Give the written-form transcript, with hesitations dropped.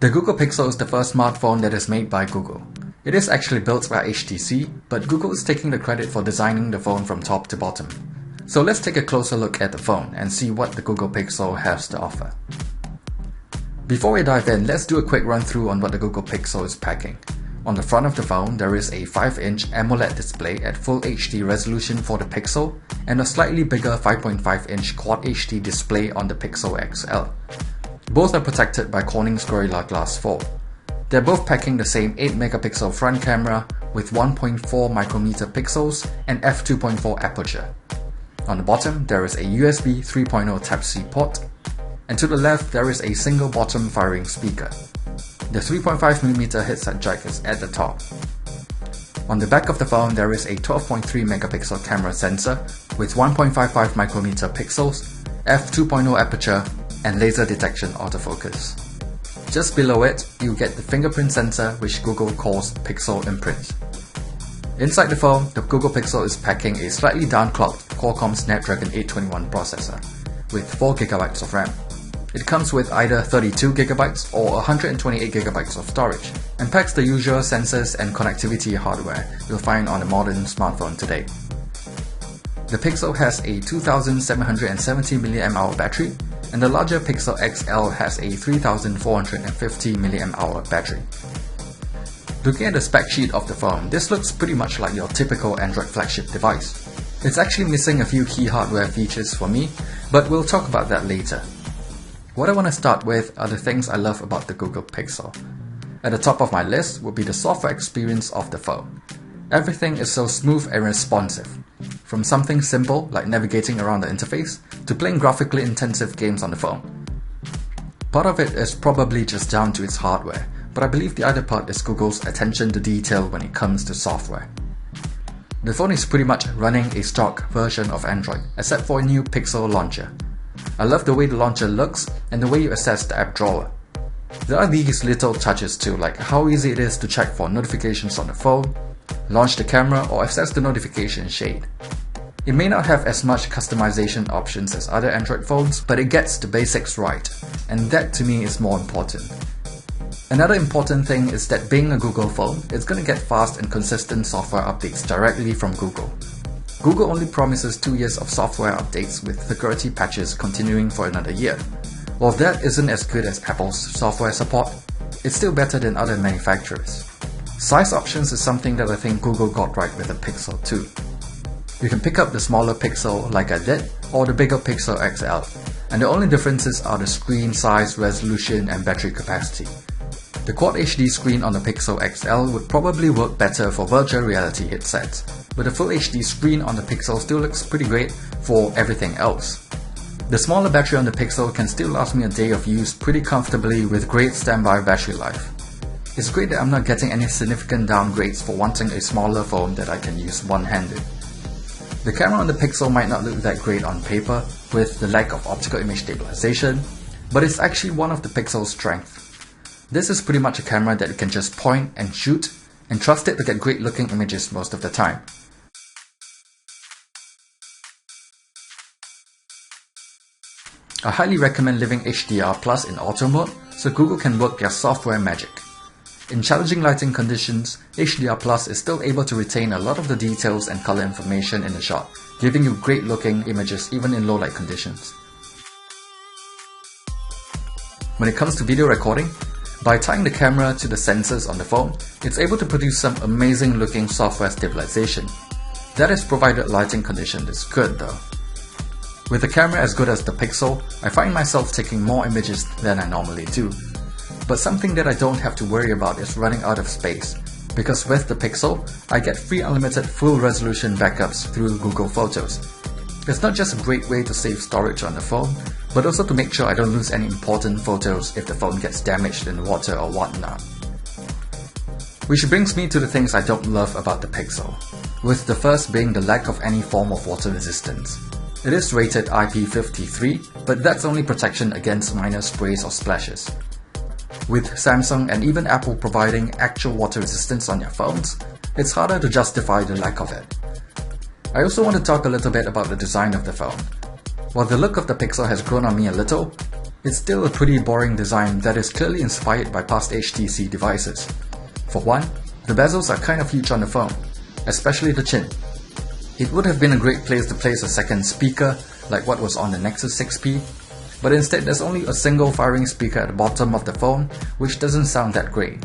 The Google Pixel is the first smartphone that is made by Google. It is actually built by HTC, but Google is taking the credit for designing the phone from top to bottom. So let's take a closer look at the phone and see what the Google Pixel has to offer. Before we dive in, let's do a quick run through on what the Google Pixel is packing. On the front of the phone, there is a 5-inch AMOLED display at Full HD resolution for the Pixel and a slightly bigger 5.5-inch Quad HD display on the Pixel XL. Both are protected by Corning's Gorilla Glass 4. They're both packing the same 8-megapixel front camera with 1.4 micrometer pixels and f2.4 aperture. On the bottom, there is a USB 3.0 Type-C port, and to the left there is a single bottom firing speaker. The 3.5mm headset jack is at the top. On the back of the phone, there is a 12.3 megapixel camera sensor with 1.55 micrometer pixels, f2.0 aperture, and laser detection autofocus. Just below it, you get the fingerprint sensor, which Google calls Pixel Imprint. Inside the phone, the Google Pixel is packing a slightly downclocked Qualcomm Snapdragon 821 processor with 4GB of RAM. It comes with either 32GB or 128GB of storage and packs the usual sensors and connectivity hardware you'll find on a modern smartphone today. The Pixel has a 2770 mAh battery, and the larger Pixel XL has a 3450 mAh battery. Looking at the spec sheet of the phone, this looks pretty much like your typical Android flagship device. It's actually missing a few key hardware features for me, but we'll talk about that later. What I want to start with are the things I love about the Google Pixel. At the top of my list would be the software experience of the phone. Everything is so smooth and responsive. From something simple like navigating around the interface to playing graphically intensive games on the phone. Part of it is probably just down to its hardware, but I believe the other part is Google's attention to detail when it comes to software. The phone is pretty much running a stock version of Android, except for a new Pixel launcher. I love the way the launcher looks and the way you access the app drawer. There are these little touches too, like how easy it is to check for notifications on the phone, launch the camera, or access the notification shade. It may not have as much customization options as other Android phones, but it gets the basics right, and that to me is more important. Another important thing is that being a Google phone, it's going to get fast and consistent software updates directly from Google. Google only promises 2 years of software updates with security patches continuing for another year. While that isn't as good as Apple's software support, it's still better than other manufacturers. Size options is something that I think Google got right with the Pixel too. You can pick up the smaller Pixel like I did, or the bigger Pixel XL, and the only differences are the screen size, resolution, and battery capacity. The Quad HD screen on the Pixel XL would probably work better for virtual reality headsets, but the Full HD screen on the Pixel still looks pretty great for everything else. The smaller battery on the Pixel can still last me a day of use pretty comfortably with great standby battery life. It's great that I'm not getting any significant downgrades for wanting a smaller phone that I can use one-handed. The camera on the Pixel might not look that great on paper with the lack of optical image stabilization, but it's actually one of the Pixel's strengths. This is pretty much a camera that you can just point and shoot and trust it to get great looking images most of the time. I highly recommend leaving HDR+ in auto mode so Google can work their software magic. In challenging lighting conditions, HDR+ is still able to retain a lot of the details and color information in the shot, giving you great looking images even in low light conditions. When it comes to video recording, by tying the camera to the sensors on the phone, it's able to produce some amazing looking software stabilization. That is provided lighting condition is good though. With the camera as good as the Pixel, I find myself taking more images than I normally do. But something that I don't have to worry about is running out of space, because with the Pixel, I get free unlimited full resolution backups through Google Photos. It's not just a great way to save storage on the phone, but also to make sure I don't lose any important photos if the phone gets damaged in water or whatnot. Which brings me to the things I don't love about the Pixel, with the first being the lack of any form of water resistance. It is rated IP53, but that's only protection against minor sprays or splashes. With Samsung and even Apple providing actual water resistance on their phones, it's harder to justify the lack of it. I also want to talk a little bit about the design of the phone. While the look of the Pixel has grown on me a little, It's still a pretty boring design that is clearly inspired by past HTC devices. For one, the bezels are kind of huge on the phone, especially the chin. It would have been a great place to place a second speaker, like what was on the Nexus 6P, but instead there's only a single firing speaker at the bottom of the phone, which doesn't sound that great.